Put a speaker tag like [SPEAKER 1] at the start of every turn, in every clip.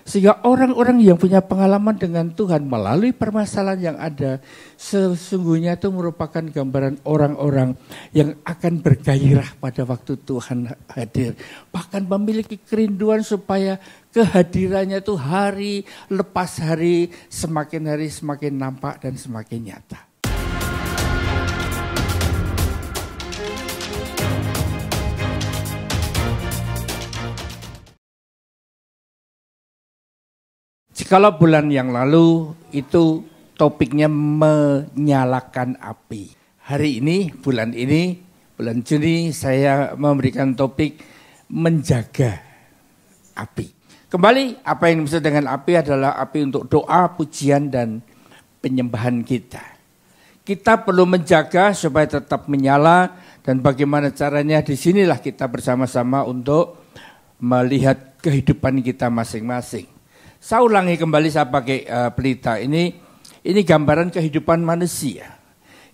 [SPEAKER 1] Sehingga orang-orang yang punya pengalaman dengan Tuhan melalui permasalahan yang ada, sesungguhnya itu merupakan gambaran orang-orang yang akan bergairah pada waktu Tuhan hadir. Bahkan memiliki kerinduan supaya kehadirannya itu hari lepas hari semakin nampak dan semakin nyata. Jikalau bulan yang lalu itu topiknya menyalakan api. Hari ini, bulan Juni saya memberikan topik menjaga api. Kembali apa yang dimaksud dengan api adalah api untuk doa, pujian dan penyembahan kita. Kita perlu menjaga supaya tetap menyala dan bagaimana caranya disinilah kita bersama-sama untuk melihat kehidupan kita masing-masing. Saya ulangi kembali, saya pakai pelita. Ini gambaran kehidupan manusia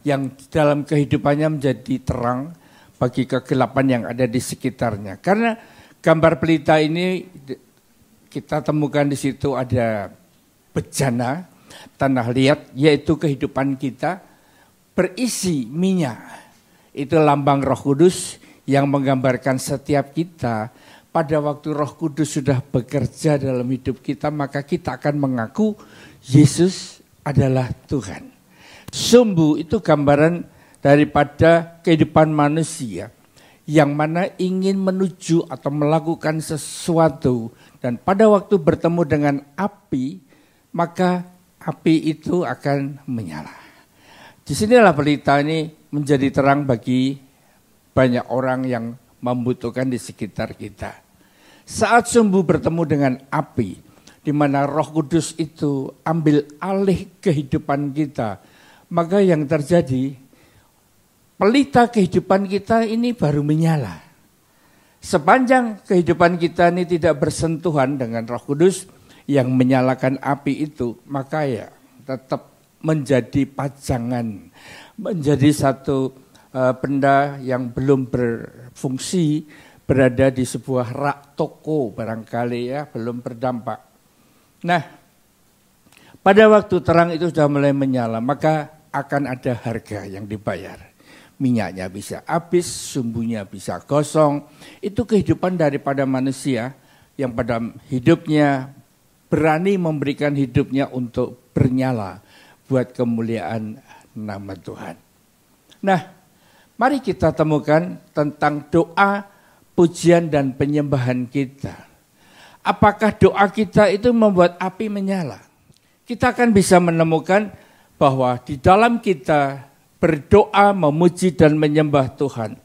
[SPEAKER 1] yang dalam kehidupannya menjadi terang bagi kegelapan yang ada di sekitarnya. Karena gambar pelita ini kita temukan di situ ada bejana, tanah liat, yaitu kehidupan kita berisi minyak. Itu lambang Roh Kudus yang menggambarkan setiap kita. Pada waktu Roh Kudus sudah bekerja dalam hidup kita, maka kita akan mengaku Yesus adalah Tuhan. Sumbu itu gambaran daripada kehidupan manusia yang mana ingin menuju atau melakukan sesuatu. Dan pada waktu bertemu dengan api, maka api itu akan menyala. Di sinilah pelita ini menjadi terang bagi banyak orang yang membutuhkan di sekitar kita. Saat sumbu bertemu dengan api, di mana Roh Kudus itu ambil alih kehidupan kita, maka yang terjadi, pelita kehidupan kita ini baru menyala. Sepanjang kehidupan kita ini tidak bersentuhan dengan Roh Kudus yang menyalakan api itu, maka ya tetap menjadi pajangan, menjadi satu benda yang belum berfungsi, berada di sebuah rak toko barangkali ya, belum berdampak. Nah, pada waktu terang itu sudah mulai menyala, maka akan ada harga yang dibayar. Minyaknya bisa habis, sumbunya bisa gosong. Itu kehidupan daripada manusia yang pada hidupnya berani memberikan hidupnya untuk bernyala buat kemuliaan nama Tuhan. Nah, mari kita temukan tentang doa, pujian dan penyembahan kita. Apakah doa kita itu membuat api menyala? Kita akan bisa menemukan bahwa di dalam kita berdoa, memuji dan menyembah Tuhan,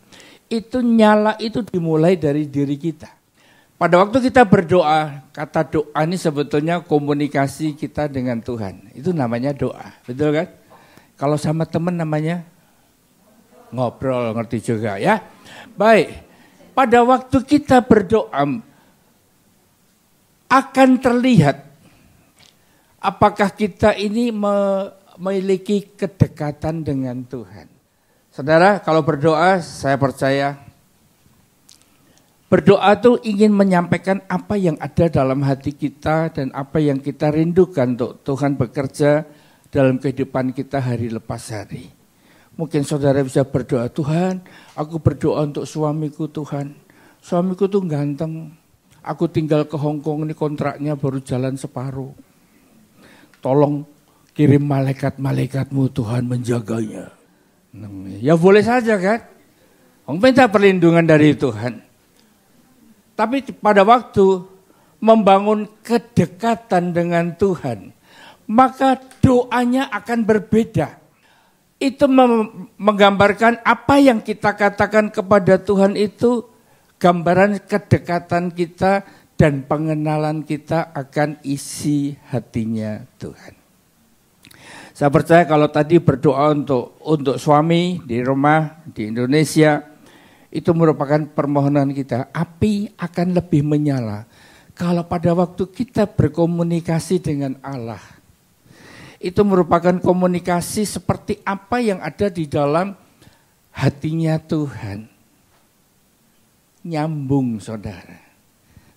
[SPEAKER 1] itu nyala itu dimulai dari diri kita. Pada waktu kita berdoa, kata doa ini sebetulnya komunikasi kita dengan Tuhan. Itu namanya doa, betul kan? Kalau sama teman namanya ngobrol, ngerti juga ya. Baik, pada waktu kita berdoa akan terlihat apakah kita ini memiliki kedekatan dengan Tuhan. Saudara, kalau berdoa saya percaya berdoa itu ingin menyampaikan apa yang ada dalam hati kita dan apa yang kita rindukan untuk Tuhan bekerja dalam kehidupan kita hari lepas hari. Mungkin saudara bisa berdoa, Tuhan, aku berdoa untuk suamiku Tuhan. Suamiku tuh ganteng. Aku tinggal ke Hong Kong ini kontraknya baru jalan separuh. Tolong kirim malaikat-malaikatmu Tuhan menjaganya. Ya boleh saja kan. Minta perlindungan dari Tuhan. Tapi pada waktu membangun kedekatan dengan Tuhan, maka doanya akan berbeda. Itu menggambarkan apa yang kita katakan kepada Tuhan itu gambaran kedekatan kita dan pengenalan kita akan isi hatinya Tuhan. Saya percaya kalau tadi berdoa untuk suami di rumah di Indonesia, itu merupakan permohonan kita. Api akan lebih menyala kalau pada waktu kita berkomunikasi dengan Allah. Itu merupakan komunikasi seperti apa yang ada di dalam hatinya Tuhan. Nyambung saudara.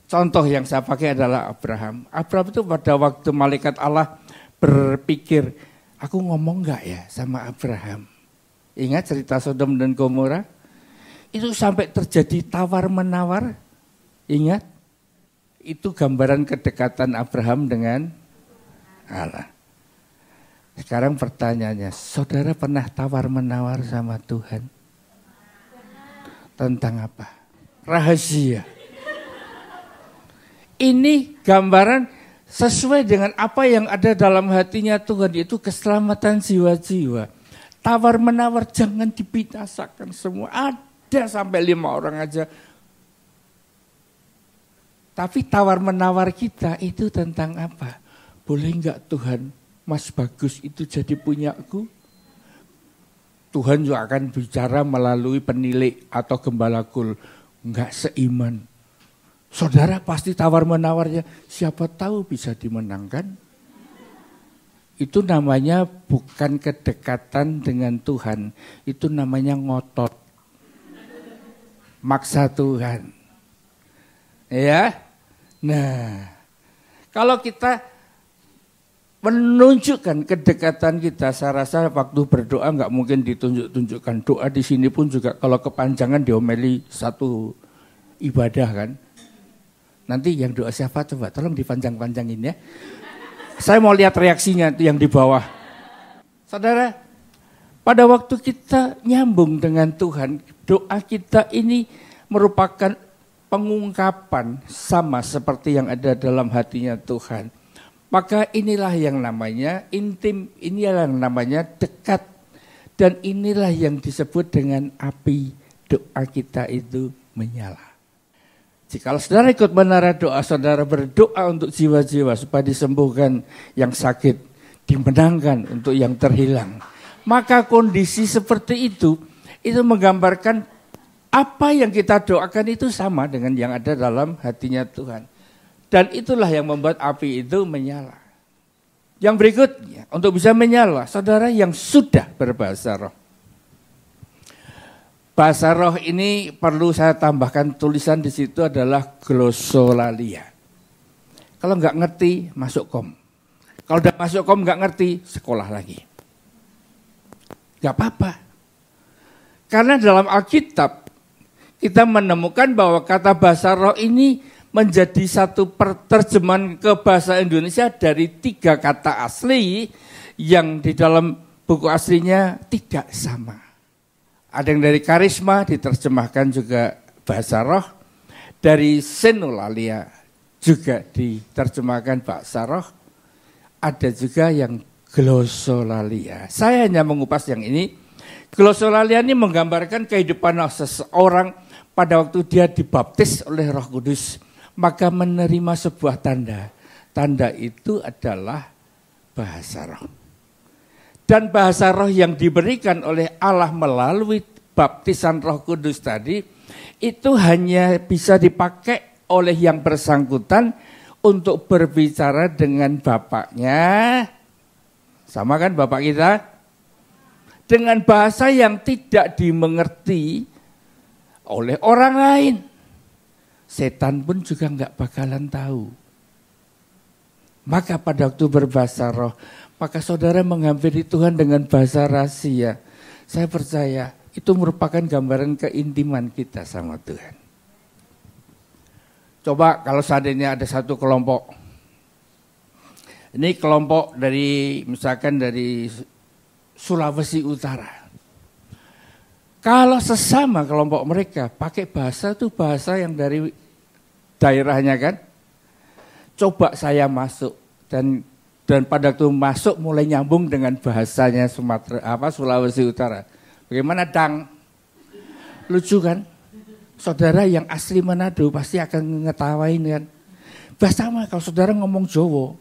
[SPEAKER 1] Contoh yang saya pakai adalah Abraham. Abraham itu pada waktu malaikat Allah berpikir, aku ngomong enggak ya sama Abraham? Ingat cerita Sodom dan Gomora? Itu sampai terjadi tawar-menawar. Ingat? Itu gambaran kedekatan Abraham dengan Allah. Sekarang pertanyaannya, saudara pernah tawar-menawar sama Tuhan? Tentang apa? Rahasia. Ini gambaran sesuai dengan apa yang ada dalam hatinya Tuhan, yaitu keselamatan jiwa-jiwa. Tawar-menawar jangan dibinasakan semua. Ada sampai 5 orang aja. Tapi tawar-menawar kita itu tentang apa? Boleh enggak Tuhan, Mas Bagus itu jadi punyaku? Tuhan juga akan bicara melalui penilik atau gembala kul. Enggak seiman. Saudara pasti tawar-menawarnya, siapa tahu bisa dimenangkan. Itu namanya bukan kedekatan dengan Tuhan, itu namanya ngotot. Maksa Tuhan. Ya. Nah, kalau kita menunjukkan kedekatan kita, saya rasa waktu berdoa nggak mungkin ditunjuk-tunjukkan. Doa di sini pun juga kalau kepanjangan diomeli satu ibadah kan. Nanti yang doa siapa coba tolong dipanjang-panjangin ya. Saya mau lihat reaksinya yang di bawah. Saudara, pada waktu kita nyambung dengan Tuhan, doa kita ini merupakan pengungkapan sama seperti yang ada dalam hatinya Tuhan. Maka inilah yang namanya intim, inilah yang namanya dekat. Dan inilah yang disebut dengan api doa kita itu menyala. Jika saudara ikut menara doa, saudara berdoa untuk jiwa-jiwa supaya disembuhkan yang sakit, dimenangkan untuk yang terhilang. Maka kondisi seperti itu menggambarkan apa yang kita doakan itu sama dengan yang ada dalam hatinya Tuhan. Dan itulah yang membuat api itu menyala. Yang berikutnya, untuk bisa menyala, saudara yang sudah berbahasa roh. Bahasa roh ini perlu saya tambahkan tulisan di situ adalah glossolalia. Kalau nggak ngerti, masuk kom. Kalau udah masuk kom nggak ngerti, sekolah lagi. Nggak apa-apa. Karena dalam Alkitab, kita menemukan bahwa kata bahasa roh ini menjadi satu terjemahan ke bahasa Indonesia dari 3 kata asli yang di dalam buku aslinya tidak sama. Ada yang dari karisma diterjemahkan juga bahasa roh, dari senolalia juga diterjemahkan bahasa roh, ada juga yang glossolalia. Saya hanya mengupas yang ini. Glossolalia ini menggambarkan kehidupan seseorang pada waktu dia dibaptis oleh Roh Kudus, maka menerima sebuah tanda. Tanda itu adalah bahasa roh. Dan bahasa roh yang diberikan oleh Allah melalui baptisan Roh Kudus tadi, itu hanya bisa dipakai oleh yang bersangkutan untuk berbicara dengan bapaknya. Sama kan bapak kita? Dengan bahasa yang tidak dimengerti oleh orang lain. Setan pun juga enggak bakalan tahu. Maka pada waktu berbahasa roh, maka saudara menghampiri Tuhan dengan bahasa rahasia. Saya percaya itu merupakan gambaran keintiman kita sama Tuhan. Coba kalau seandainya ada satu kelompok. Ini kelompok dari misalkan dari Sulawesi Utara. Kalau sesama kelompok mereka pakai bahasa itu bahasa yang dari daerahnya kan. Coba saya masuk dan pada waktu masuk mulai nyambung dengan bahasanya Sulawesi Utara. Bagaimana dang? Lucu kan? Saudara yang asli Manado pasti akan ngetawain kan. Bahasa sama kalau saudara ngomong Jawa,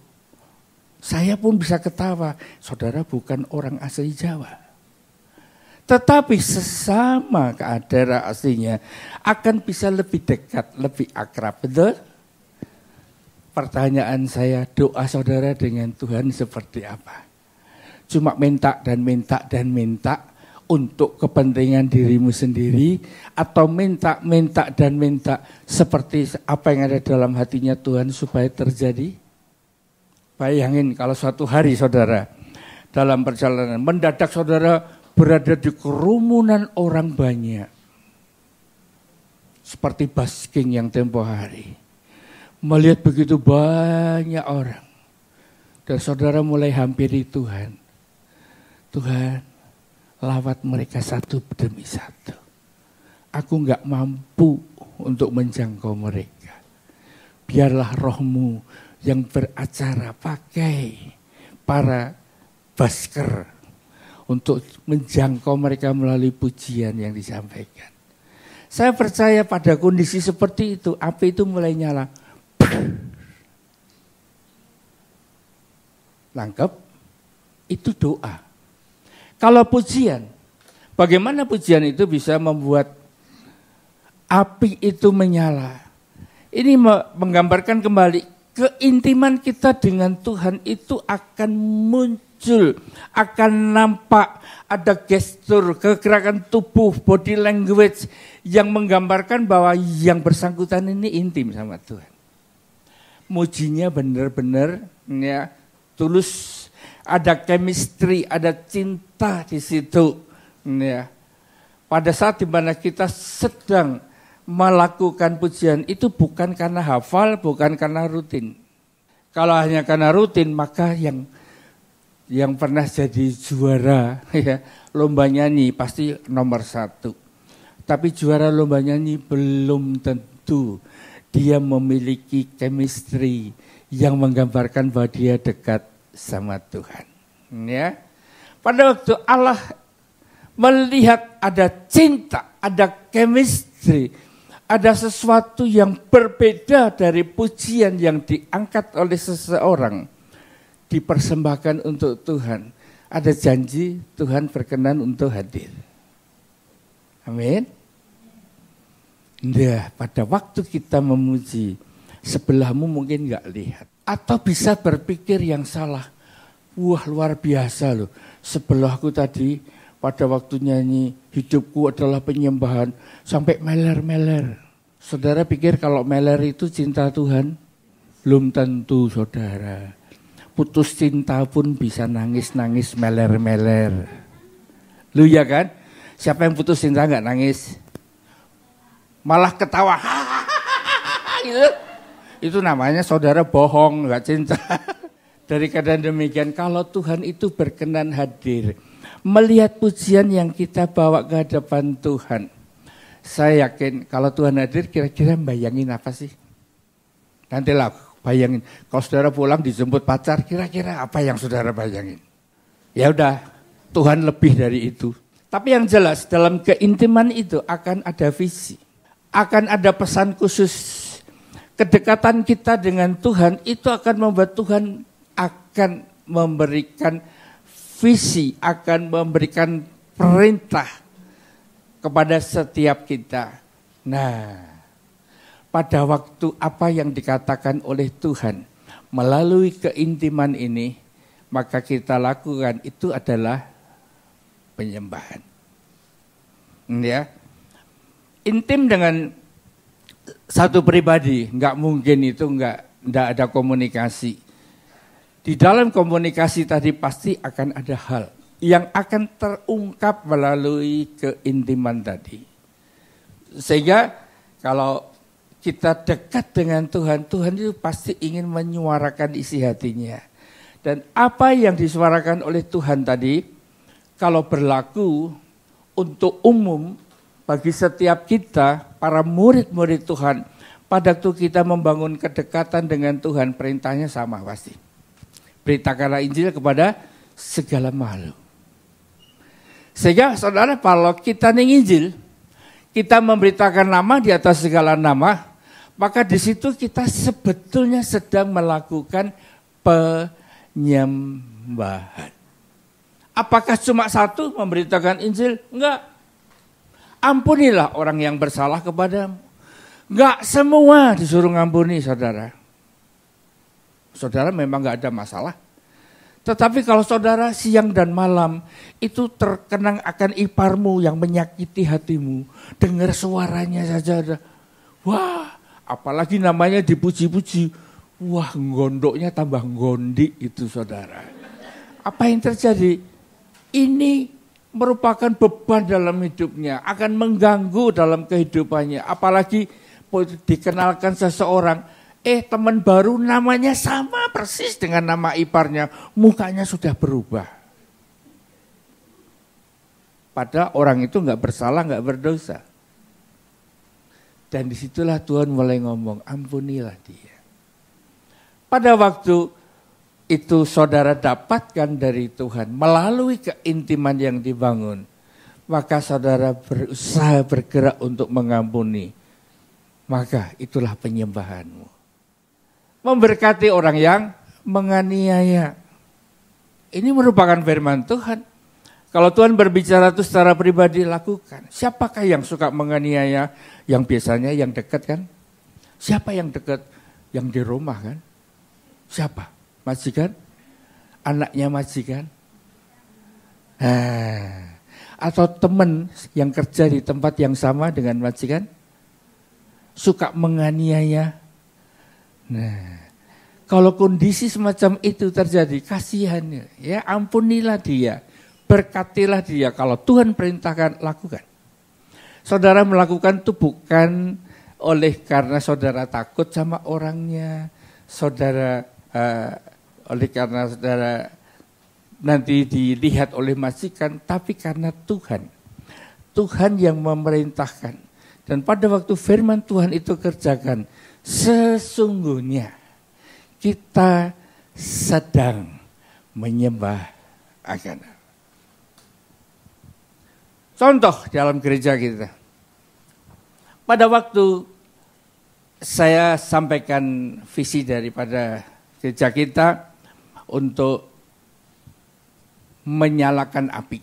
[SPEAKER 1] saya pun bisa ketawa. Saudara bukan orang asli Jawa. Tetapi sesama daerah aslinya akan bisa lebih dekat, lebih akrab. Betul? Pertanyaan saya, doa saudara dengan Tuhan seperti apa? Cuma minta dan minta dan minta untuk kepentingan dirimu sendiri atau minta seperti apa yang ada dalam hatinya Tuhan supaya terjadi? Bayangin kalau suatu hari saudara dalam perjalanan mendadak saudara berada di kerumunan orang banyak. Seperti busking yang tempo hari. Melihat begitu banyak orang. Dan saudara mulai hampiri Tuhan. Tuhan, lawat mereka satu demi satu. Aku enggak mampu untuk menjangkau mereka. Biarlah rohmu yang beracara pakai para basker untuk menjangkau mereka melalui pujian yang disampaikan. Saya percaya pada kondisi seperti itu, api itu mulai nyala. Nangkep? Itu doa. Kalau pujian, bagaimana pujian itu bisa membuat api itu menyala? Ini menggambarkan kembali keintiman kita dengan Tuhan itu akan muncul, akan nampak ada gestur, kegerakan tubuh, body language yang menggambarkan bahwa yang bersangkutan ini intim sama Tuhan. Mujinya benar-benar ya, tulus, ada chemistry, ada cinta di situ. Ya. Pada saat dimana kita sedang melakukan pujian itu bukan karena hafal, bukan karena rutin. Kalau hanya karena rutin, maka yang pernah jadi juara ya, lomba nyanyi pasti nomor 1. Tapi juara lomba nyanyi belum tentu dia memiliki chemistry yang menggambarkan bahwa dia dekat sama Tuhan. Ya. Pada waktu Allah melihat ada cinta, ada chemistry, ada sesuatu yang berbeda dari pujian yang diangkat oleh seseorang, dipersembahkan untuk Tuhan. Ada janji Tuhan berkenan untuk hadir. Amin. Nah, pada waktu kita memuji, sebelahmu mungkin enggak lihat. Atau bisa berpikir yang salah. Wah, luar biasa loh. Sebelahku tadi pada waktu nyanyi, hidupku adalah penyembahan, sampai meler-meler. Saudara pikir kalau meler itu cinta Tuhan? Belum tentu saudara. Putus cinta pun bisa nangis-nangis meler-meler. Lu ya kan? Siapa yang putus cinta enggak nangis? Malah ketawa. Gitu. Itu namanya saudara bohong, enggak cinta. Dari keadaan demikian, kalau Tuhan itu berkenan hadir, melihat pujian yang kita bawa ke hadapan Tuhan, saya yakin kalau Tuhan hadir kira-kira bayangin apa sih? Nantilah bayangin, kalau saudara pulang dijemput pacar, kira-kira apa yang saudara bayangin? Ya udah, Tuhan lebih dari itu. Tapi yang jelas dalam keintiman itu akan ada visi, akan ada pesan khusus. Kedekatan kita dengan Tuhan itu akan membuat Tuhan akan memberikan visi, akan memberikan perintah kepada setiap kita. Nah, pada waktu apa yang dikatakan oleh Tuhan melalui keintiman ini, maka kita lakukan itu adalah penyembahan. Ya. Intim dengan satu pribadi, enggak mungkin itu enggak ada komunikasi. Di dalam komunikasi tadi pasti akan ada hal yang akan terungkap melalui keintiman tadi. Sehingga kalau kita dekat dengan Tuhan, Tuhan itu pasti ingin menyuarakan isi hatinya. Dan apa yang disuarakan oleh Tuhan tadi, kalau berlaku untuk umum bagi setiap kita, para murid-murid Tuhan, pada waktu kita membangun kedekatan dengan Tuhan, perintahnya sama pasti. Beritakanlah Injil kepada segala makhluk. Sehingga saudara, kalau kita Injil, kita memberitakan nama di atas segala nama, maka di situ kita sebetulnya sedang melakukan penyembahan. Apakah cuma satu memberitakan Injil? Enggak. Ampunilah orang yang bersalah kepadamu. Enggak semua disuruh ngampuni saudara. Saudara memang enggak ada masalah. Tetapi kalau saudara siang dan malam itu terkenang akan iparmu yang menyakiti hatimu, dengar suaranya saja, wah, apalagi namanya dipuji-puji, wah gondoknya tambah gondi itu saudara. Apa yang terjadi? Ini merupakan beban dalam hidupnya, akan mengganggu dalam kehidupannya. Apalagi dikenalkan seseorang, teman baru namanya sama persis dengan nama iparnya, mukanya sudah berubah. Padahal orang itu nggak bersalah, nggak berdosa. Dan disitulah Tuhan mulai ngomong, ampunilah dia. Pada waktu itu saudara dapatkan dari Tuhan melalui keintiman yang dibangun, maka saudara berusaha bergerak untuk mengampuni. Maka itulah penyembahanmu. Memberkati orang yang menganiaya. Ini merupakan firman Tuhan. Kalau Tuhan berbicara itu secara pribadi, lakukan. Siapakah yang suka menganiaya? Yang biasanya yang dekat kan? Siapa yang dekat? Yang di rumah kan? Siapa? Majikan? Anaknya majikan? Atau teman yang kerja di tempat yang sama dengan majikan? Suka menganiaya? Nah, kalau kondisi semacam itu terjadi, kasihan ya, ampunilah dia, berkatilah dia. Kalau Tuhan perintahkan, lakukan. Saudara melakukan itu bukan karena saudara takut sama orangnya, oleh karena saudara nanti dilihat oleh majikan, tapi karena Tuhan yang memerintahkan. Dan pada waktu firman Tuhan itu kerjakan, sesungguhnya kita sedang menyembah akan. Contoh dalam gereja kita. Pada waktu saya sampaikan visi daripada gereja kita untuk menyalakan api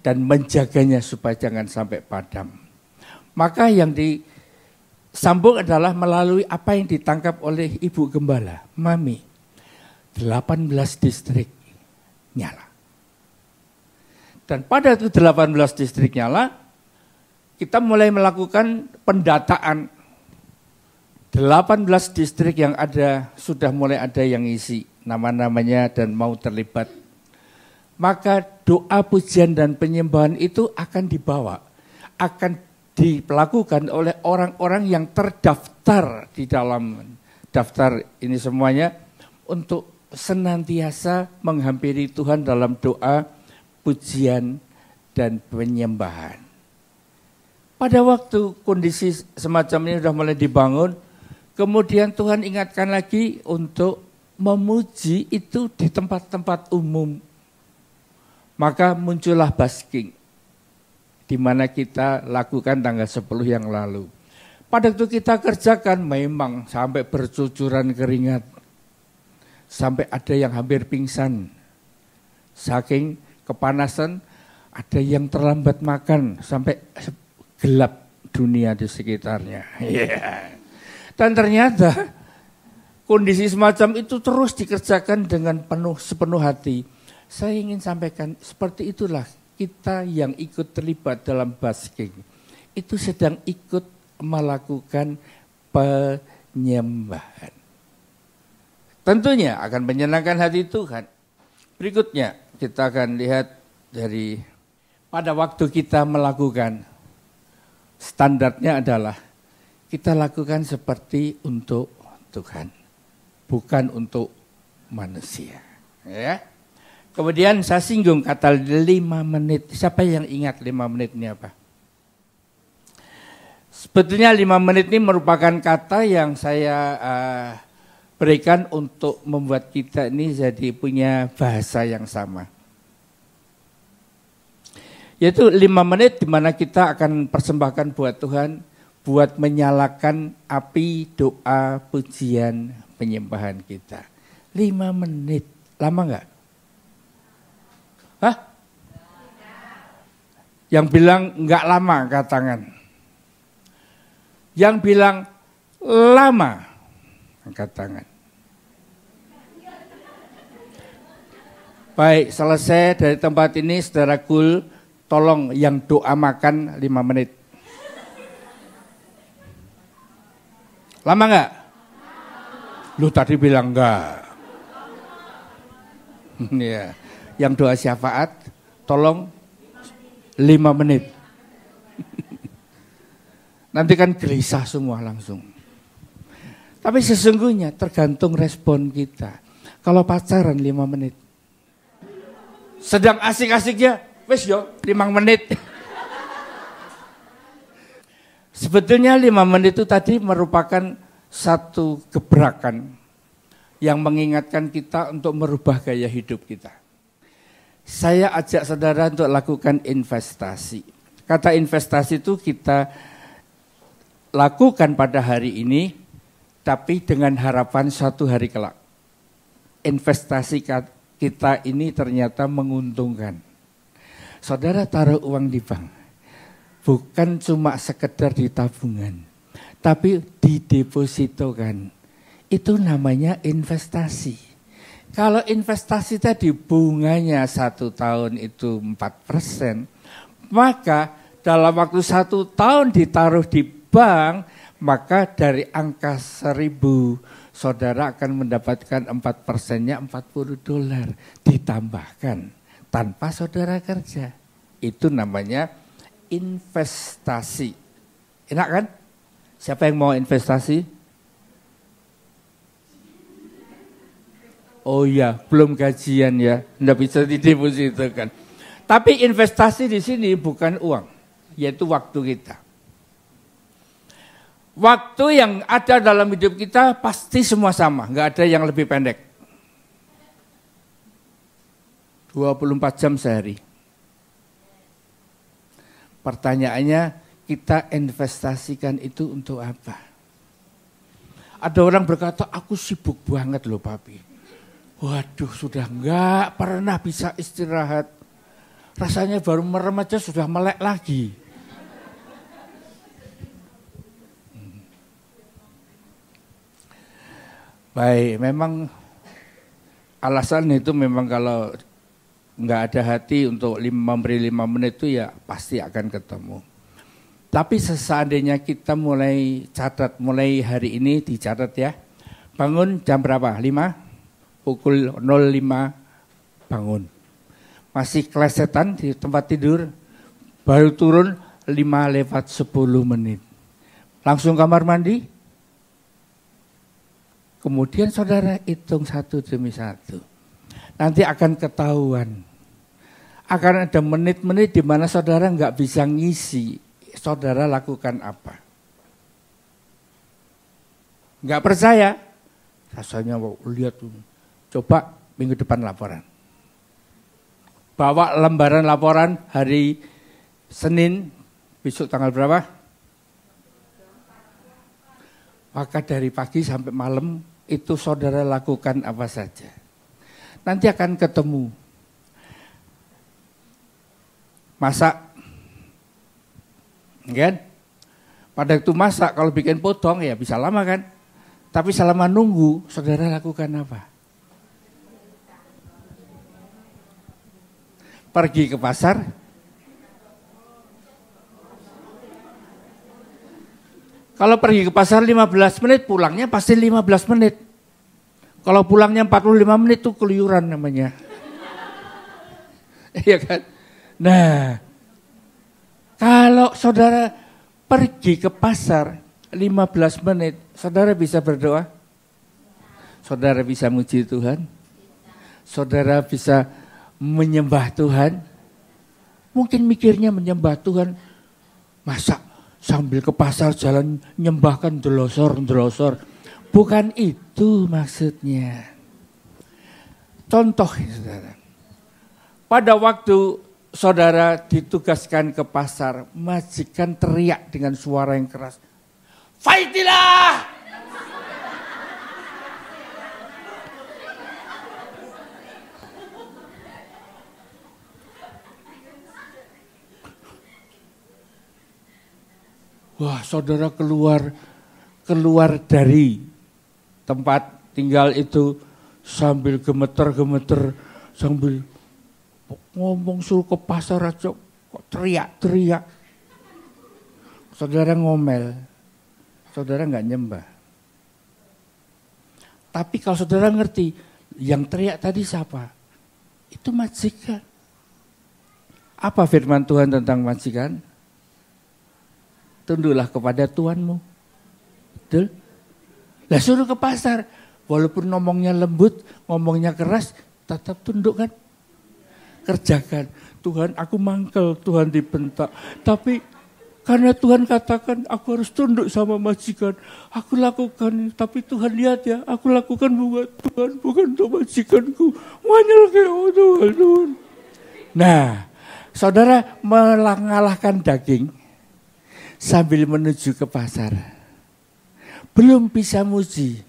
[SPEAKER 1] dan menjaganya supaya jangan sampai padam. Maka yang disambung adalah melalui apa yang ditangkap oleh Ibu Gembala, Mami. 18 distrik nyala. Dan pada itu 18 distrik nyala, kita mulai melakukan pendataan. 18 distrik yang ada, sudah mulai ada yang isi nama-namanya dan mau terlibat. Maka doa pujian dan penyembahan itu akan dibawa, akan dilakukan oleh orang-orang yang terdaftar di dalam daftar ini semuanya untuk senantiasa menghampiri Tuhan dalam doa, pujian, dan penyembahan. Pada waktu kondisi semacam ini sudah mulai dibangun, kemudian Tuhan ingatkan lagi untuk memuji itu di tempat-tempat umum. Maka muncullah basking, di mana kita lakukan tanggal 10 yang lalu. Pada waktu kita kerjakan memang sampai bercucuran keringat. Sampai ada yang hampir pingsan. Saking kepanasan, ada yang terlambat makan sampai gelap dunia di sekitarnya. Yeah. Dan ternyata kondisi semacam itu terus dikerjakan dengan sepenuh hati. Saya ingin sampaikan seperti itulah kita yang ikut terlibat dalam basking. Itu sedang ikut melakukan penyembahan. Tentunya akan menyenangkan hati Tuhan. Berikutnya kita akan lihat dari pada waktu kita melakukan, standarnya adalah kita lakukan seperti untuk Tuhan, bukan untuk manusia. Ya. Kemudian saya singgung kata 5 menit. Siapa yang ingat 5 menit ini apa? Sebetulnya 5 menit ini merupakan kata yang saya berikan untuk membuat kita ini jadi punya bahasa yang sama. Yaitu 5 menit di mana kita akan persembahkan buat Tuhan, buat menyalakan api doa, pujian, penyembahan kita. 5 menit, lama enggak? Hah? Yang bilang enggak lama angkat tangan. Yang bilang lama angkat tangan. Baik, selesai dari tempat ini, saudara Gul, tolong yang doa makan 5 menit. Lama nggak? Lu tadi bilang enggak. Ya, yang doa syafaat, tolong 5 menit. Nanti kan gelisah semua langsung. Tapi sesungguhnya tergantung respon kita. Kalau pacaran 5 menit. Sedang asik-asiknya, wes yo 5 menit. Sebetulnya 5 menit itu tadi merupakan satu gebrakan yang mengingatkan kita untuk merubah gaya hidup kita. Saya ajak saudara untuk lakukan investasi. Kata investasi itu kita lakukan pada hari ini, tapi dengan harapan suatu hari kelak. Investasi kita ini ternyata menguntungkan. Saudara taruh uang di bank, bukan cuma sekedar di tabungan, tapi didepositokan. Itu namanya investasi. Kalau investasi tadi bunganya 1 tahun itu 4%, maka dalam waktu 1 tahun ditaruh di bank, maka dari angka 1.000, saudara akan mendapatkan 4%-nya $40 ditambahkan tanpa saudara kerja. Itu namanya investasi. Enak kan? Siapa yang mau investasi? Oh iya, belum gajian ya, enggak bisa didepositokan. Tapi investasi di sini bukan uang, yaitu waktu kita. Waktu yang ada dalam hidup kita pasti semua sama, enggak ada yang lebih pendek. 24 jam sehari. Pertanyaannya, kita investasikan itu untuk apa? Ada orang berkata, aku sibuk banget loh papi. Waduh, sudah enggak pernah bisa istirahat. Rasanya baru merem aja sudah melek lagi. Baik, memang alasan itu memang kalau nggak ada hati untuk memberi 5 menit itu ya pasti akan ketemu. Tapi seandainya kita mulai catat, mulai hari ini dicatat ya. Bangun jam berapa? 5? Pukul 05 bangun. Masih kelesetan di tempat tidur, baru turun 5:10 menit. Langsung kamar mandi. Kemudian saudara hitung 1 demi 1. Nanti akan ketahuan. Akan ada menit-menit di mana saudara nggak bisa ngisi. Saudara lakukan apa? Nggak percaya? Rasanya lihat, coba minggu depan laporan. Bawa lembaran laporan hari Senin, besok tanggal berapa? Maka dari pagi sampai malam itu saudara lakukan apa saja. Nanti akan ketemu. Masak. Kan? Pada waktu masak kalau bikin potong ya bisa lama kan. Tapi selama nunggu saudara lakukan apa? Pergi ke pasar. Kalau pergi ke pasar 15 menit, pulangnya pasti 15 menit. Kalau pulangnya 45 menit itu keluyuran namanya. Iya kan? Nah, kalau saudara pergi ke pasar 15 menit, saudara bisa berdoa? Saudara bisa muji Tuhan? Saudara bisa menyembah Tuhan? Mungkin mikirnya menyembah Tuhan, masa sambil ke pasar jalan nyembahkan delosor. Bukan itu maksudnya. Contoh, saudara. Pada waktu saudara ditugaskan ke pasar, majikan teriak dengan suara yang keras, "Fightilah!" Wah, saudara keluar dari tempat tinggal itu sambil gemeter-gemeter sambil ngomong suruh ke pasar aja kok teriak-teriak. Saudara ngomel, saudara nggak nyembah. Tapi kalau saudara ngerti, yang teriak tadi siapa? Itu majikan. Apa firman Tuhan tentang majikan? Tunduklah kepada Tuhanmu. Betul? Lah suruh ke pasar, walaupun ngomongnya lembut, ngomongnya keras, tetap tunduk kan? Kerjakan. Tuhan, aku mangkel, Tuhan dibentak. Tapi karena Tuhan katakan aku harus tunduk sama majikan, aku lakukan. Tapi Tuhan lihat ya, aku lakukan buat Tuhan, bukan untuk majikanku. Wanyel kayak Tuhan. Nah, saudara mengalahkan daging sambil menuju ke pasar. Belum bisa muji,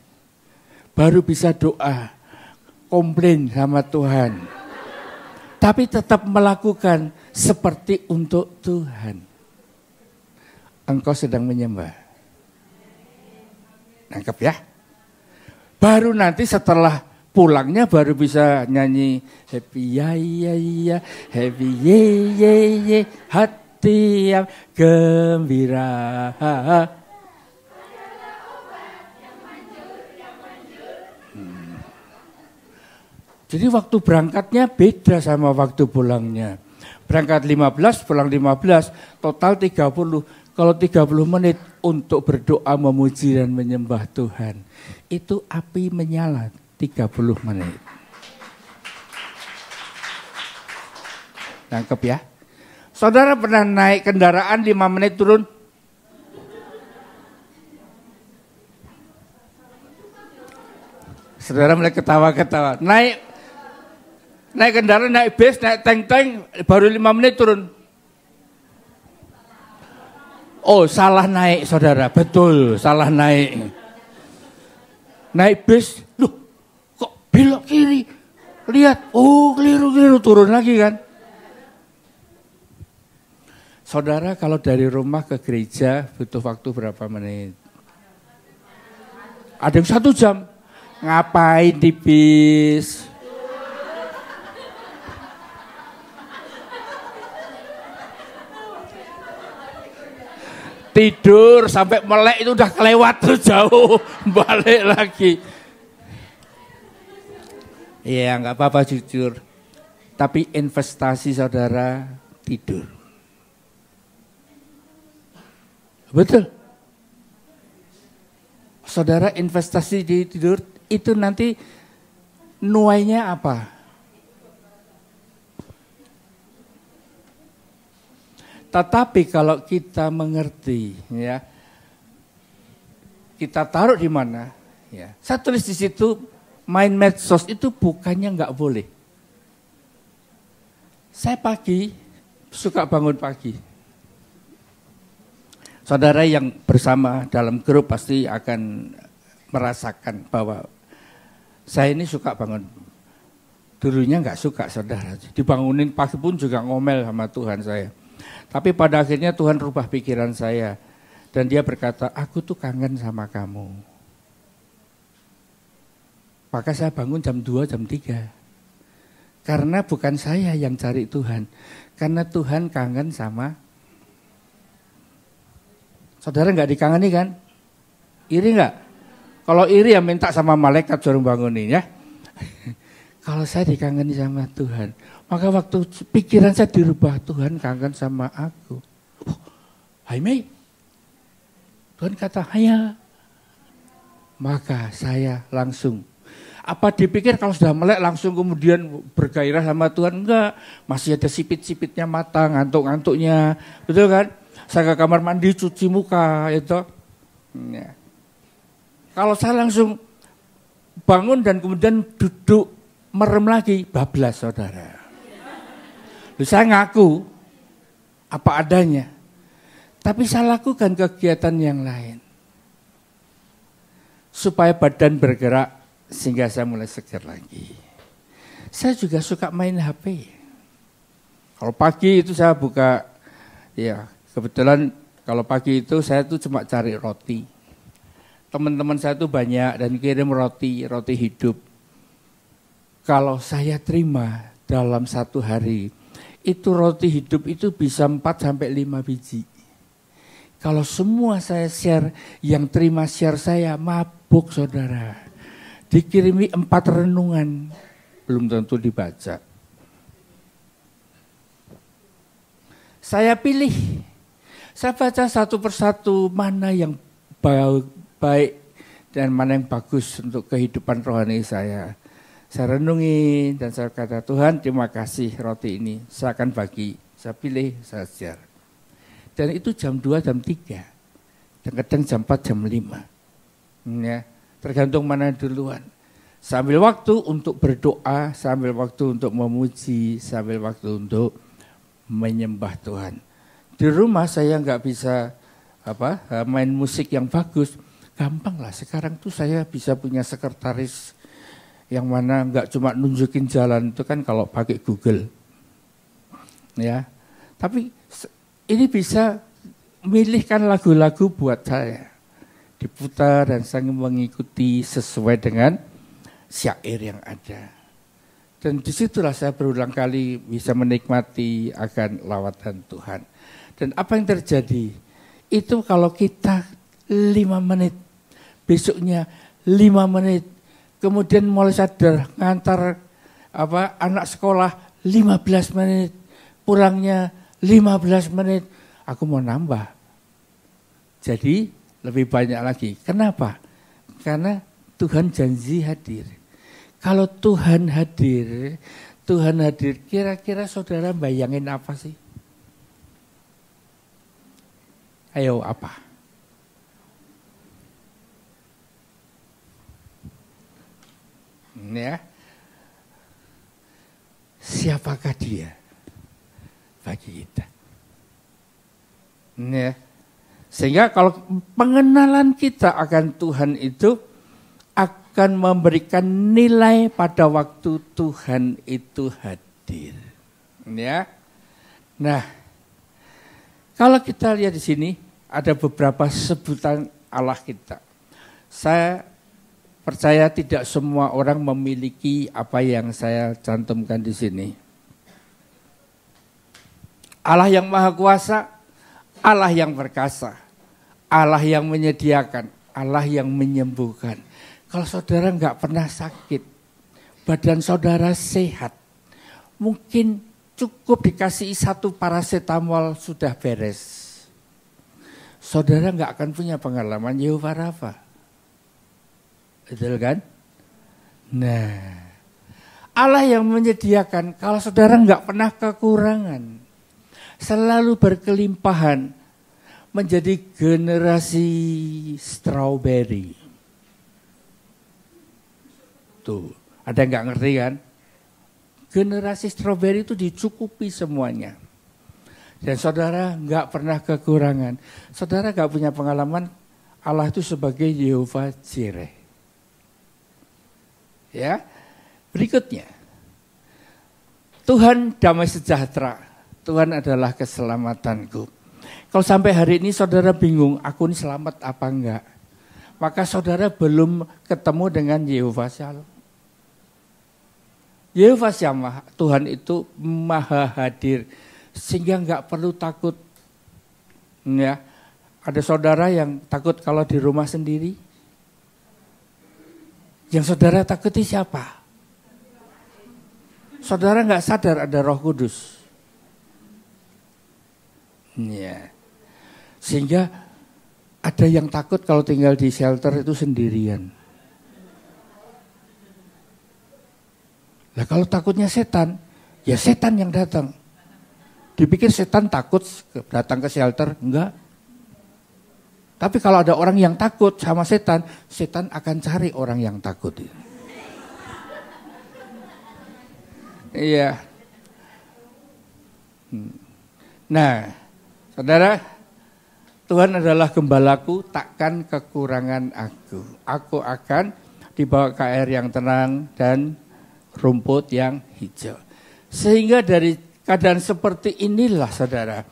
[SPEAKER 1] baru bisa doa, komplain sama Tuhan. Tapi tetap melakukan seperti untuk Tuhan. Engkau sedang menyembah. Nangkep ya? Baru nanti setelah pulangnya baru bisa nyanyi happy ya ya ya, happy ye ye ye, hati yang gembira. Jadi waktu berangkatnya beda sama waktu pulangnya. Berangkat 15, pulang 15, total 30. Kalau 30 menit untuk berdoa, memuji dan menyembah Tuhan. Itu api menyala 30 menit. Nangkep ya? Saudara pernah naik kendaraan 5 menit turun? Saudara mulai ketawa-ketawa. Naik kendaraan, naik bis, naik tank-tank, baru 5 menit turun. Oh, salah naik saudara, betul, salah naik. Naik bis, loh kok belok kiri, lihat, oh keliru, turun lagi kan. Saudara kalau dari rumah ke gereja butuh waktu berapa menit? Ada yang 1 jam, ngapain di bis? Tidur sampai melek itu udah kelewat tuh jauh, balik lagi. Iya nggak apa-apa jujur, tapi investasi saudara tidur. Betul. Saudara investasi di tidur itu nanti nuainya apa? Tetapi kalau kita mengerti, ya, kita taruh di mana? Ya, saya tulis di situ, main medsos itu bukannya nggak boleh. Saya pagi suka bangun pagi. Saudara yang bersama dalam grup pasti akan merasakan bahwa saya ini suka bangun. Dulunya nggak suka saudara, dibangunin pagi pun juga ngomel sama Tuhan saya. Tapi pada akhirnya Tuhan rubah pikiran saya. Dan dia berkata, aku tuh kangen sama kamu. Maka saya bangun jam 2, jam 3. Karena bukan saya yang cari Tuhan. Karena Tuhan kangen sama. Saudara gak dikangeni kan? Iri gak? Kalau iri ya minta sama malaikat suruh bangunin ya. Kalau saya dikangeni sama Tuhan. Maka waktu pikiran saya dirubah, Tuhan kangen sama aku. Oh, hai Mei. Tuhan kata, haya. Maka saya langsung. Apa dipikir kalau sudah melek langsung kemudian bergairah sama Tuhan? Enggak. Masih ada sipit-sipitnya mata, ngantuk-ngantuknya. Betul kan? Saya ke kamar mandi, cuci muka. Itu. Ya. Kalau saya langsung bangun dan kemudian duduk merem lagi, bablas saudara. Saya ngaku apa adanya, tapi saya lakukan kegiatan yang lain supaya badan bergerak sehingga saya mulai segar lagi. Saya juga suka main HP. Kalau pagi itu saya buka, ya kebetulan kalau pagi itu saya tuh cuma cari roti. Teman-teman saya tuh banyak dan kirim roti hidup. Kalau saya terima dalam satu hari, itu roti hidup itu bisa 4-5 biji. Kalau semua saya share, yang terima share saya mabuk saudara. Dikirimi 4 renungan, belum tentu dibaca. Saya pilih, saya baca satu persatu mana yang baik dan mana yang bagus untuk kehidupan rohani saya. Saya renungi dan saya kata, Tuhan terima kasih roti ini, saya akan bagi, saya pilih, saya share. Dan itu jam 2, jam 3, dan kadang jam 4, jam 5. Ya, tergantung mana duluan. Sambil waktu untuk berdoa, sambil waktu untuk memuji, sambil waktu untuk menyembah Tuhan. Di rumah saya nggak bisa main musik yang bagus, gampang lah. Sekarang tuh saya bisa punya sekretaris yang mana nggak cuma nunjukin jalan, itu kan kalau pakai Google, ya. Tapi ini bisa milihkan lagu-lagu buat saya, diputar dan saya mengikuti sesuai dengan syair yang ada. Dan disitulah saya berulang kali bisa menikmati akan lawatan Tuhan. Dan apa yang terjadi? Itu kalau kita 5 menit, besoknya 5 menit, kemudian mulai sadar ngantar anak sekolah 15 menit, pulangnya 15 menit, aku mau nambah. Jadi lebih banyak lagi. Kenapa? Karena Tuhan janji hadir. Kalau Tuhan hadir, kira-kira saudara bayangin apa sih? Ayo apa? Ya. Siapakah dia bagi kita? Ya. Sehingga kalau pengenalan kita akan Tuhan itu akan memberikan nilai pada waktu Tuhan itu hadir. Ya. Nah, kalau kita lihat di sini ada beberapa sebutan Allah kita. Saya percaya tidak semua orang memiliki apa yang saya cantumkan di sini. Allah yang Maha Kuasa, Allah yang perkasa, Allah yang menyediakan, Allah yang menyembuhkan. Kalau saudara nggak pernah sakit, badan saudara sehat, mungkin cukup dikasih 1 paracetamol sudah beres. Saudara nggak akan punya pengalaman Yehova Rafa. Betul kan? Nah, Allah yang menyediakan, kalau saudara nggak pernah kekurangan, selalu berkelimpahan, menjadi generasi strawberry. Tuh, ada nggak ngerti kan? Generasi strawberry itu dicukupi semuanya. Dan saudara nggak pernah kekurangan. Saudara nggak punya pengalaman Allah itu sebagai Yehova Jireh. Ya, berikutnya. Tuhan damai sejahtera. Tuhan adalah keselamatanku. Kalau sampai hari ini saudara bingung, aku ini selamat apa enggak? Maka saudara belum ketemu dengan Yehova Shalom. Yehova Shammah, Tuhan itu maha hadir, sehingga enggak perlu takut. Ya, ada saudara yang takut kalau di rumah sendiri. Yang saudara takuti siapa? Saudara enggak sadar ada Roh Kudus. Ya, sehingga ada yang takut kalau tinggal di shelter itu sendirian. Nah kalau takutnya setan, ya setan yang datang. Dipikir setan takut datang ke shelter, enggak. Tapi kalau ada orang yang takut sama setan, setan akan cari orang yang takut. Iya. Nah, saudara, Tuhan adalah gembalaku, takkan kekurangan aku. Aku akan dibawa ke air yang tenang dan rumput yang hijau. Sehingga dari keadaan seperti inilah saudara,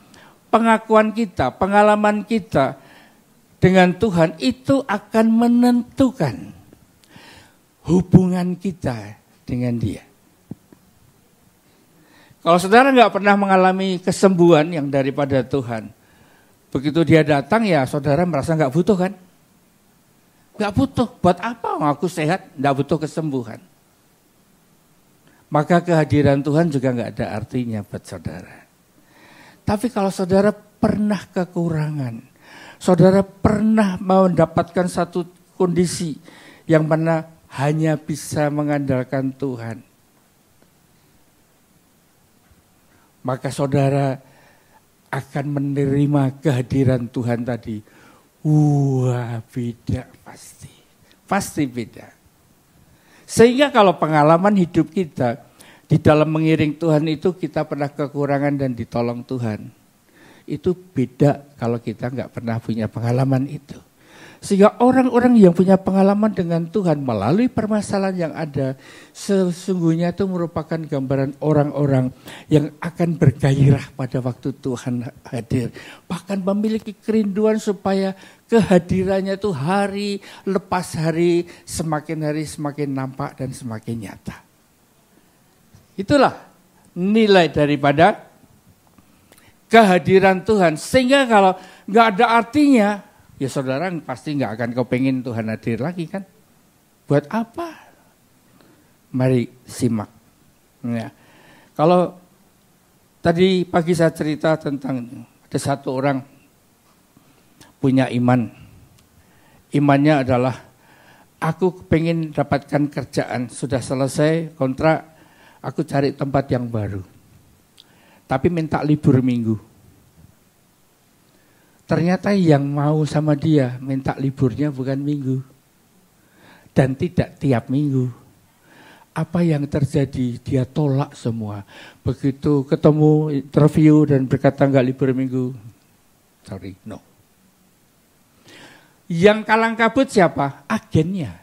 [SPEAKER 1] pengakuan kita, pengalaman kita dengan Tuhan itu akan menentukan hubungan kita dengan dia. Kalau saudara nggak pernah mengalami kesembuhan yang daripada Tuhan, begitu dia datang ya saudara merasa nggak butuh kan? Nggak butuh. Buat apa aku sehat? Nggak butuh kesembuhan. Maka kehadiran Tuhan juga nggak ada artinya buat saudara. Tapi kalau saudara pernah kekurangan, saudara pernah mendapatkan satu kondisi yang mana hanya bisa mengandalkan Tuhan, maka saudara akan menerima kehadiran Tuhan tadi. Wah, beda pasti. Pasti beda. Sehingga kalau pengalaman hidup kita di dalam mengiring Tuhan itu kita pernah kekurangan dan ditolong Tuhan. Itu beda kalau kita nggak pernah punya pengalaman itu. Sehingga orang-orang yang punya pengalaman dengan Tuhan melalui permasalahan yang ada, sesungguhnya itu merupakan gambaran orang-orang yang akan bergairah pada waktu Tuhan hadir. Bahkan memiliki kerinduan supaya kehadirannya itu hari lepas hari semakin nampak dan semakin nyata. Itulah nilai daripada kehadiran Tuhan. Sehingga kalau nggak ada artinya, ya saudara pasti nggak akan kepengin Tuhan hadir lagi kan? Buat apa? Mari simak. Ya. Kalau tadi pagi saya cerita tentang ada satu orang punya iman. Imannya adalah aku pengen dapatkan kerjaan. Sudah selesai kontrak, aku cari tempat yang baru. Tapi minta libur minggu. Ternyata yang mau sama dia minta liburnya bukan minggu. Dan tidak tiap minggu. Apa yang terjadi? Dia tolak semua. Begitu ketemu interview dan berkata enggak libur minggu. Sorry, no. Yang kalang kabut siapa? Agennya.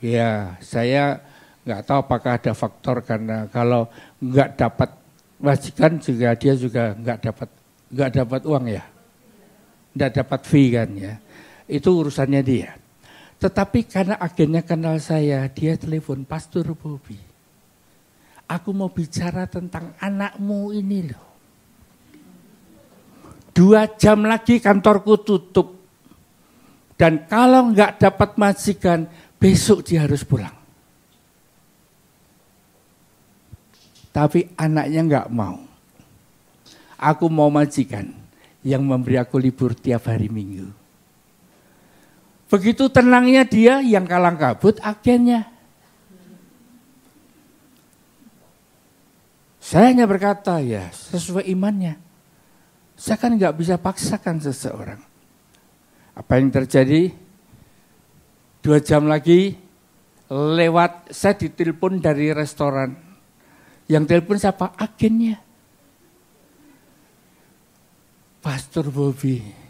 [SPEAKER 1] Ya, saya enggak tahu apakah ada faktor karena kalau enggak dapat majikan juga dia juga enggak dapat uang ya. Enggak dapat fee kan ya. Itu urusannya dia. Tetapi karena agennya kenal saya, dia telepon, Pastor Bobby. Aku mau bicara tentang anakmu ini loh. 2 jam lagi kantorku tutup. Dan kalau enggak dapat majikan, besok dia harus pulang. Tapi anaknya enggak mau. Aku mau majikan yang memberi aku libur tiap hari Minggu. Begitu tenangnya dia, yang kalang kabut agennya. Saya hanya berkata ya sesuai imannya. Saya kan enggak bisa paksakan seseorang. Apa yang terjadi? 2 jam lagi lewat, saya ditelepon dari restoran. Yang telepon siapa? Agennya. Pastor Bobby.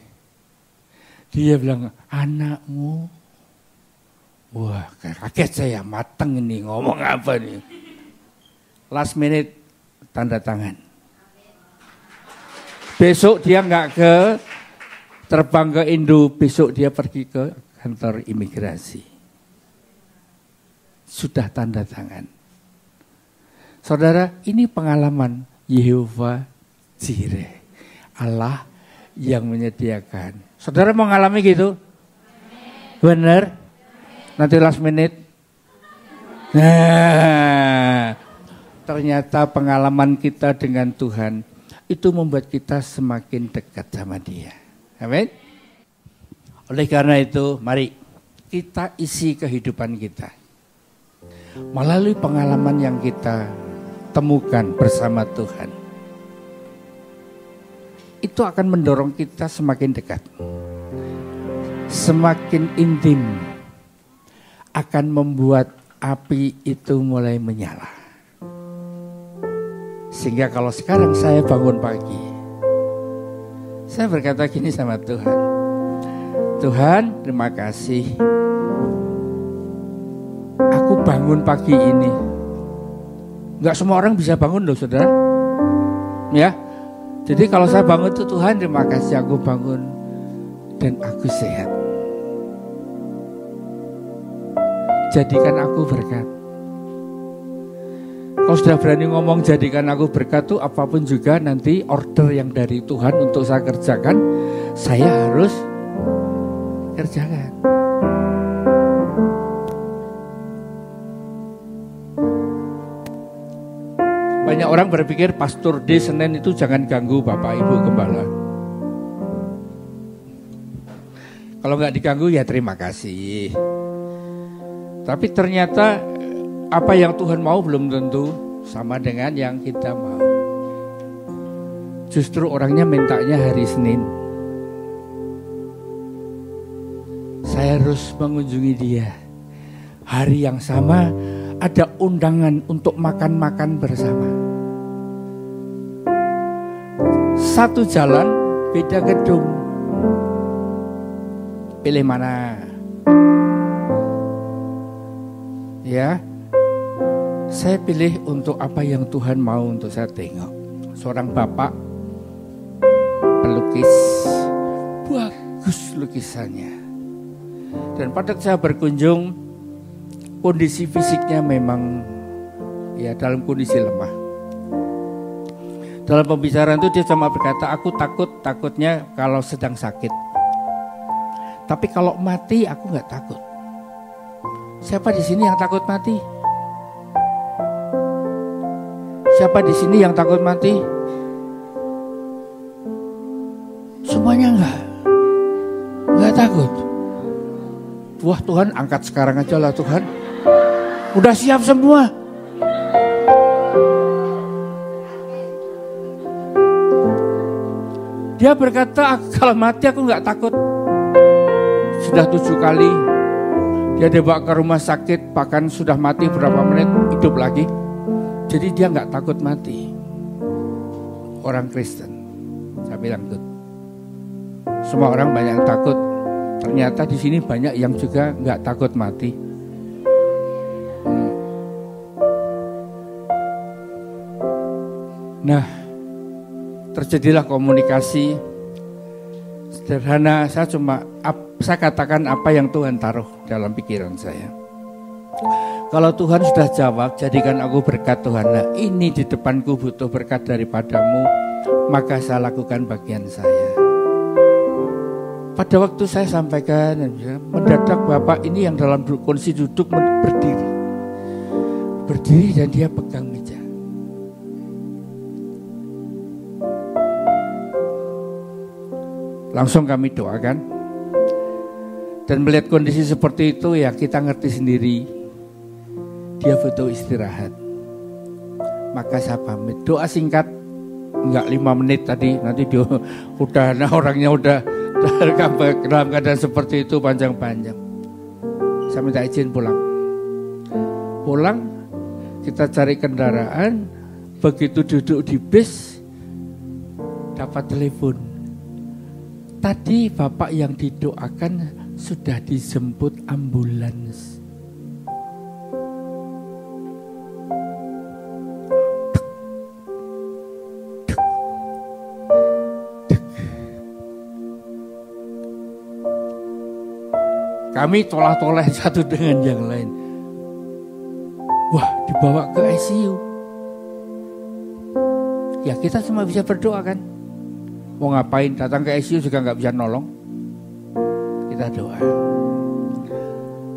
[SPEAKER 1] Dia bilang, anakmu. Wah, kaget saya, mateng ini, ngomong apa nih. Last minute, tanda tangan. Besok dia nggak terbang ke Indo, besok dia pergi ke kantor imigrasi. Sudah tanda tangan. Saudara, ini pengalaman Yehova Jireh, Allah yang menyediakan. Saudara mau ngalami gitu? Benar? Nanti last minute? Nah, ternyata pengalaman kita dengan Tuhan itu membuat kita semakin dekat sama Dia. Amin. Oleh karena itu, mari kita isi kehidupan kita melalui pengalaman yang kita temukan bersama Tuhan. Itu akan mendorong kita semakin dekat, semakin intim, akan membuat api itu mulai menyala. Sehingga kalau sekarang saya bangun pagi, saya berkata gini sama Tuhan, Tuhan terima kasih, aku bangun pagi ini. Gak semua orang bisa bangun loh saudara, ya. Jadi kalau saya bangun itu Tuhan terima kasih aku bangun dan aku sehat. jadikan aku berkat. Kalau sudah berani ngomong jadikan aku berkat tuh apapun juga nanti order yang dari Tuhan untuk saya kerjakan, saya harus kerjakan. Banyak orang berpikir pastor di Senin itu jangan ganggu Bapak Ibu Gembala. Kalau nggak diganggu ya terima kasih. Tapi ternyata apa yang Tuhan mau belum tentu sama dengan yang kita mau. Justru orangnya mintanya hari Senin. Saya harus mengunjungi dia. Hari yang sama ada undangan untuk makan-makan bersama. Satu jalan, beda gedung. Pilih mana? Ya, saya pilih untuk apa yang Tuhan mau untuk saya tengok. Seorang bapak pelukis, bagus lukisannya. Dan pada saya berkunjung, kondisi fisiknya memang ya dalam kondisi lemah. Dalam pembicaraan itu dia cuma berkata, aku takutnya kalau sedang sakit. Tapi kalau mati aku nggak takut. Siapa di sini yang takut mati? Siapa di sini yang takut mati? Semuanya nggak takut. Wah Tuhan, angkat sekarang aja lah Tuhan. Udah siap semua. Dia berkata, kalau mati aku nggak takut. Sudah 7 kali dia dibawa ke rumah sakit, bahkan sudah mati berapa menit hidup lagi. Jadi dia nggak takut mati. Orang Kristen, saya bilang tuh. Semua orang banyak yang takut. Ternyata di sini banyak yang juga nggak takut mati. Nah, terjadilah komunikasi sederhana. Saya katakan apa yang Tuhan taruh dalam pikiran saya. Kalau Tuhan sudah jawab, jadikan aku berkat Tuhan. Nah, ini di depanku butuh berkat daripadamu, maka saya lakukan bagian saya. Pada waktu saya sampaikan, mendadak Bapak ini yang dalam kondisi duduk berdiri dan dia pegang meja. Langsung kami doakan. Dan melihat kondisi seperti itu ya kita ngerti sendiri. Dia butuh istirahat. Maka saya pamit. Doa singkat, enggak 5 menit tadi. Nanti dia udah, orangnya udah dalam keadaan seperti itu panjang-panjang. Saya minta izin pulang. Pulang, kita cari kendaraan. Begitu duduk di bis, dapat telepon. Tadi Bapak yang didoakan sudah dijemput ambulans. Kami toleh-toleh satu dengan yang lain. Wah, dibawa ke ICU. Ya kita cuma bisa berdoa kan. Mau ngapain, datang ke ICU juga gak bisa nolong. Kita doa.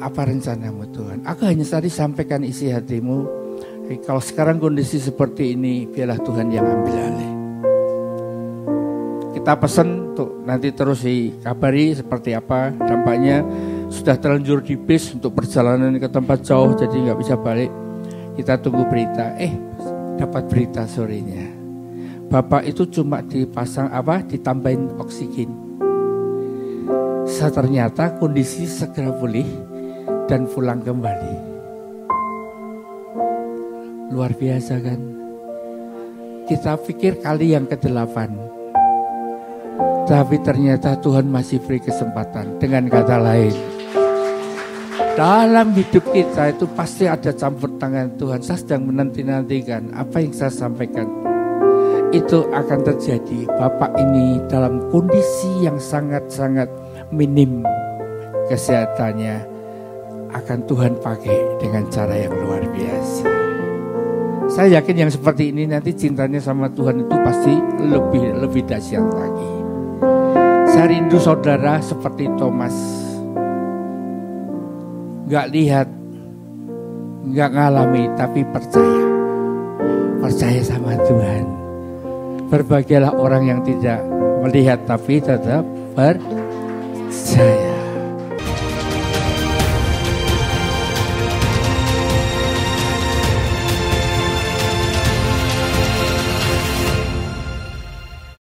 [SPEAKER 1] Apa rencanamu Tuhan? Aku hanya tadi sampaikan isi hatimu. Kalau sekarang kondisi seperti ini, biarlah Tuhan yang ambil alih. Kita pesen tuh nanti terus dikabari seperti apa dampaknya. Sudah terlanjur di bis untuk perjalanan ke tempat jauh, jadi gak bisa balik. Kita tunggu berita. Dapat berita sorenya. Bapak itu cuma dipasang ditambahin oksigen. Ternyata kondisi segera pulih dan pulang kembali. Luar biasa kan? Kita pikir kali yang ke-8. Tapi ternyata Tuhan masih beri kesempatan. Dengan kata lain, dalam hidup kita itu pasti ada campur tangan Tuhan. Saya sedang menanti-nantikan apa yang saya sampaikan. Itu akan terjadi. Bapak ini dalam kondisi yang sangat-sangat minim kesehatannya. akan Tuhan pakai dengan cara yang luar biasa. Saya yakin yang seperti ini nanti cintanya sama Tuhan itu pasti lebih dahsyat lagi. Saya rindu saudara seperti Thomas, gak lihat, gak ngalami, tapi percaya sama Tuhan. Berbahagialah orang yang tidak melihat tapi tetap percaya.